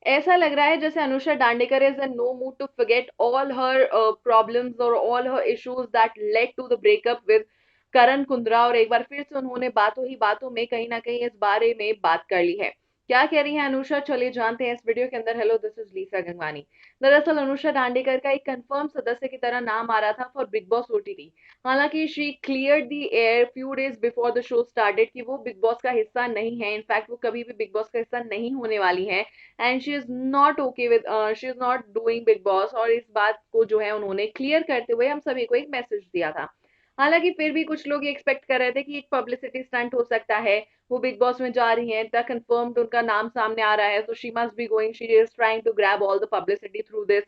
ऐसा लग रहा है जैसे Anusha Dandekar is in no mood to forget all her problems और all her issues that led to the breakup with Karan Kundra, और एक बार फिर से उन्होंने बातों ही बातों में कहीं ना कहीं इस बारे में बात कर ली है। क्या कह रही है अनुषा, चलिए जानते हैं इस वीडियो के अंदर। Hello, this is Lisa Gangwani. दरअसल अनुषा दांडेकर का एक कंफर्म सदस्य की तरह नाम आ रहा था फॉर बिग बॉस ओटीटी। हालांकि she clear the air few days before the show started कि वो बिग बॉस का हिस्सा नहीं है, इनफैक्ट वो कभी भी बिग बॉस का हिस्सा नहीं होने वाली है। And she is not okay with, she is not doing big boss, और इस बात को जो है उन्होंने क्लियर करते हुए हम सभी को एक मैसेज दिया था। हालांकि फिर भी कुछ लोग ये एक्सपेक्ट कर रहे थे कि एक पब्लिसिटी स्टंट हो सकता है, वो बिग बॉस में जा रही हैं, तक कंफर्म्ड उनका नाम सामने आ रहा है, तो she must be going, she is trying to grab all the publicity through this.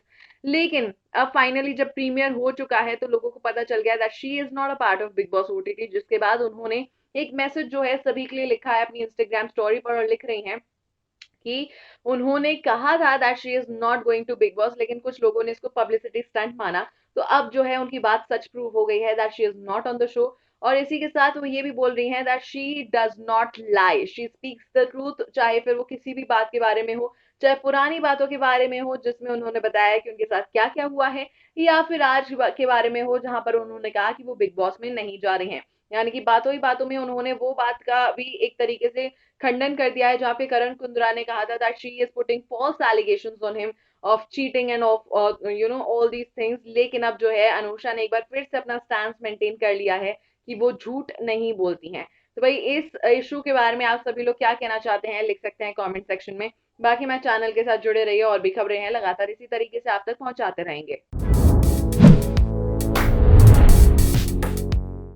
लेकिन अब फाइनली जब प्रीमियर हो चुका है तो लोगों को पता चल गया that she is not a part of big boss OTT, जिसके बाद उन्होंने एक मैसेज जो है सभी के लिए लिखा है अपनी इंस्टाग्राम स्टोरी पर, और लिख रही हैं कि उन्होंने कहा था that she is not going to Bigg Boss, लेकिन कुछ लोगों ने इसको पब्लिसिटी स्टंट माना। तो अब जो है उनकी बात सच प्रूव हो गई है that she is not on the show. और इसी के साथ वो ये भी बोल रही हैं that she does not lie, she speaks the truth, चाहे फिर वो किसी भी बात के बारे में हो, चाहे पुरानी बातों के बारे में हो जिसमें उन्होंने बताया कि उनके साथ क्या क्या हुआ है, या फिर आज के बारे में हो जहां पर उन्होंने कहा कि वो बिग बॉस में नहीं जा रहे हैं। यानी कि बातों ही बातों में उन्होंने वो बात का भी एक तरीके से खंडन कर दिया है जहां पे करण कुंद्रा ने कहा था that she is putting false allegations on him of cheating and of all these things. लेकिन अब जो है अनुषा ने एक बार फिर से अपना स्टैंड मेंटेन कर लिया है कि वो झूठ नहीं बोलती हैं। तो भाई इस इशू के बारे में आप सभी लोग क्या कहना चाहते हैं, लिख सकते हैं कमेंट सेक्शन में। बाकी मैं चैनल के साथ जुड़े रहिए, और भी खबरें हैं लगातार इसी तरीके से आप तक पहुंचाते रहेंगे।